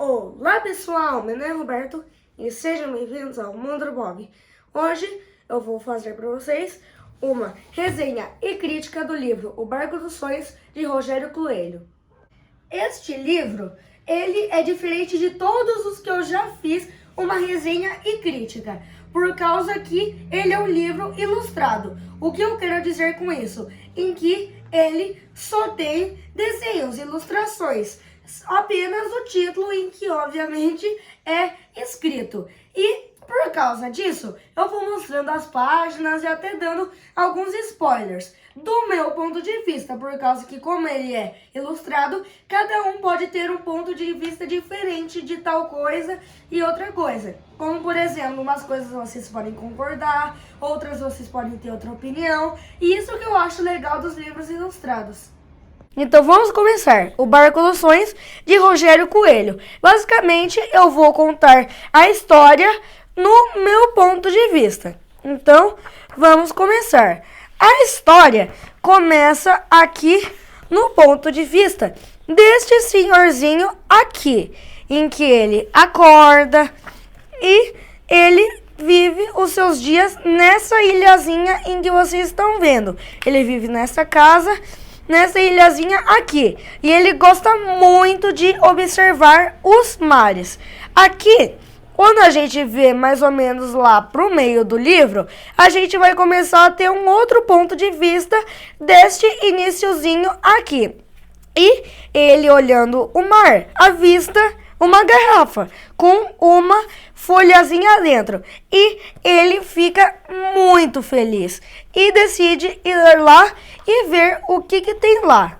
Olá pessoal, meu nome é Roberto e sejam bem-vindos ao Mundo do Bob. Hoje eu vou fazer para vocês uma resenha e crítica do livro O Barco dos Sonhos, de Rogério Coelho. Este livro, ele é diferente de todos os que eu já fiz uma resenha e crítica, por causa que ele é um livro ilustrado. O que eu quero dizer com isso? Em que ele só tem desenhos, ilustrações, apenas o título em que obviamente é escrito. E por causa disso, eu vou mostrando as páginas e até dando alguns spoilers do meu ponto de vista, por causa que como ele é ilustrado, cada um pode ter um ponto de vista diferente de tal coisa e outra coisa. Como por exemplo, umas coisas vocês podem concordar, outras vocês podem ter outra opinião, e isso que eu acho legal dos livros ilustrados. Então vamos começar. O Barco dos Sonhos, de Rogério Coelho. Basicamente eu vou contar a história no meu ponto de vista. Então vamos começar. A história começa aqui no ponto de vista deste senhorzinho aqui, em que ele acorda e ele vive os seus dias nessa ilhazinha em que vocês estão vendo. Ele vive nessa casa, nessa ilhazinha aqui. E ele gosta muito de observar os mares. Aqui, quando a gente vê mais ou menos lá pro meio do livro, a gente vai começar a ter um outro ponto de vista deste iniciozinho aqui. E ele olhando o mar, avista uma garrafa com uma folhazinha dentro. E ele fica muito feliz e decide ir lá e ver o que tem lá.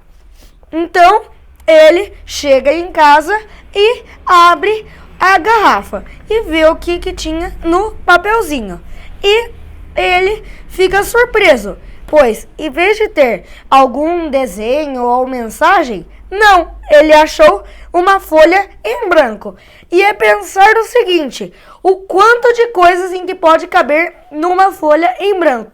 Então, ele chega em casa e abre a garrafa e vê o que tinha no papelzinho. E ele fica surpreso, pois em vez de ter algum desenho ou mensagem, não, ele achou uma folha em branco. E é pensar o seguinte: o quanto de coisas em que pode caber numa folha em branco.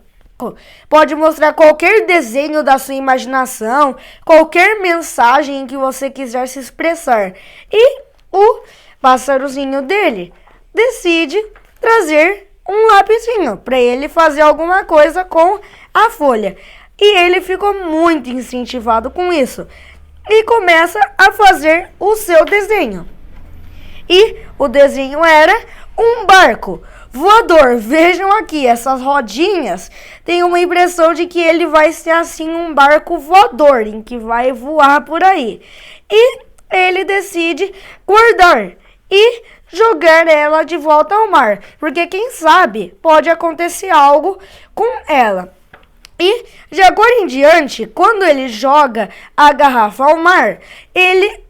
Pode mostrar qualquer desenho da sua imaginação, qualquer mensagem em que você quiser se expressar. E o pássarozinho dele decide trazer um lapisinho para ele fazer alguma coisa com a folha. E ele ficou muito incentivado com isso e começa a fazer o seu desenho. E o desenho era um barco voador. Vejam aqui, essas rodinhas tem uma impressão de que ele vai ser assim um barco voador, em que vai voar por aí. E ele decide guardar e jogar ela de volta ao mar, porque quem sabe pode acontecer algo com ela. E de agora em diante, quando ele joga a garrafa ao mar,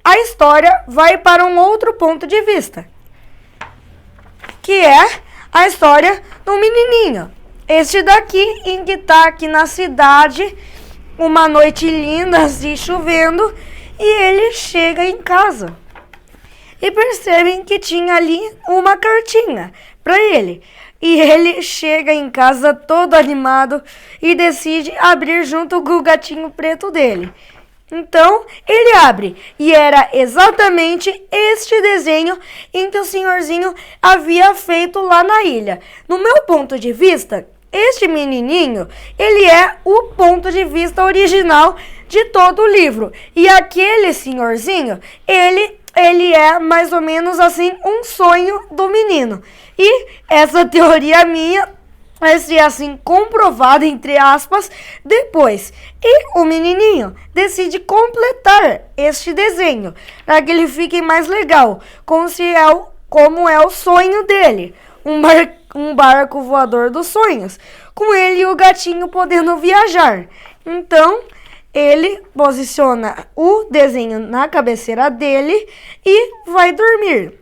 a história vai para um outro ponto de vista, que é a história do menininho. Este daqui, em que tá aqui na cidade, uma noite linda, assim, chovendo, e ele chega em casa. E percebem que tinha ali uma cartinha para ele. E ele chega em casa todo animado e decide abrir junto com o gatinho preto dele. Então, ele abre, e era exatamente este desenho em que o senhorzinho havia feito lá na ilha. No meu ponto de vista, este menininho, ele é o ponto de vista original de todo o livro. E aquele senhorzinho, ele é mais ou menos assim um sonho do menino. E essa teoria minha vai ser assim comprovada, entre aspas, depois. E o menininho decide completar este desenho para que ele fique mais legal, como é o sonho dele. Um barco voador dos sonhos, com ele e o gatinho podendo viajar. Então, ele posiciona o desenho na cabeceira dele e vai dormir.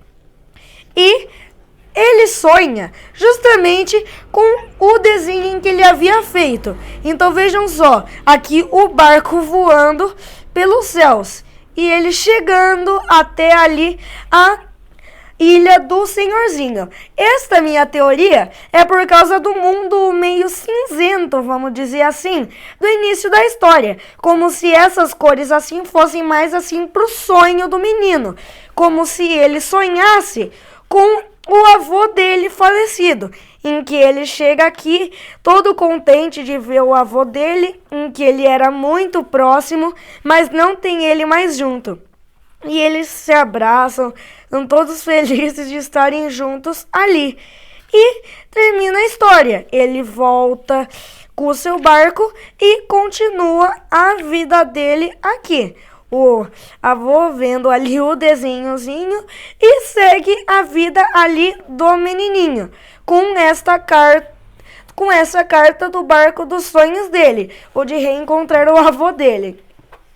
E ele sonha justamente com o desenho em que ele havia feito. Então vejam só, aqui o barco voando pelos céus e ele chegando até ali a Ilha do Senhorzinho. Esta minha teoria é por causa do mundo meio cinzento, vamos dizer assim, do início da história. Como se essas cores assim fossem mais assim pro sonho do menino. como se ele sonhasse com o avô dele falecido, em que ele chega aqui todo contente de ver o avô dele, em que ele era muito próximo, mas não tem ele mais junto. E eles se abraçam, são todos felizes de estarem juntos ali. E termina a história. Ele volta com o seu barco e continua a vida dele aqui. O avô vendo ali o desenhozinho e segue a vida ali do menininho com essa carta do barco dos sonhos dele, o de reencontrar o avô dele.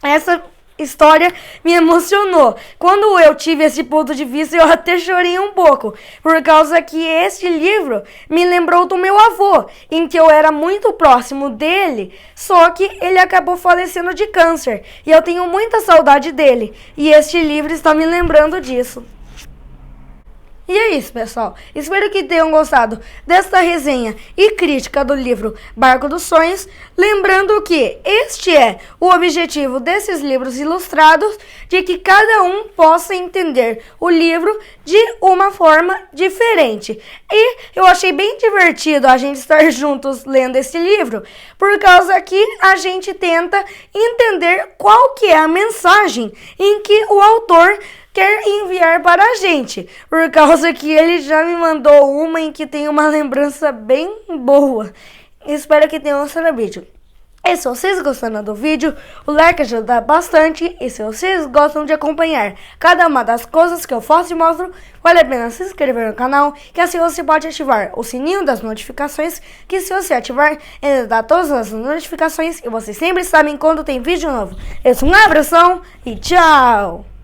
Essa história me emocionou. Quando eu tive esse ponto de vista, eu até chorei um pouco, por causa que este livro me lembrou do meu avô, em que eu era muito próximo dele, só que ele acabou falecendo de câncer, e eu tenho muita saudade dele, e este livro está me lembrando disso. E é isso, pessoal. Espero que tenham gostado desta resenha e crítica do livro Barco dos Sonhos. Lembrando que este é o objetivo desses livros ilustrados, de que cada um possa entender o livro de uma forma diferente. E eu achei bem divertido a gente estar juntos lendo esse livro, por causa que a gente tenta entender qual que é a mensagem em que o autor quer enviar para a gente, por causa que ele já me mandou uma em que tem uma lembrança bem boa. Espero que tenham gostado do vídeo. E se vocês gostaram do vídeo, o like ajuda bastante. E se vocês gostam de acompanhar cada uma das coisas que eu faço e mostro, vale a pena se inscrever no canal, que assim você pode ativar o sininho das notificações, que se você ativar, ele dá todas as notificações e vocês sempre sabem quando tem vídeo novo. Um abração e tchau!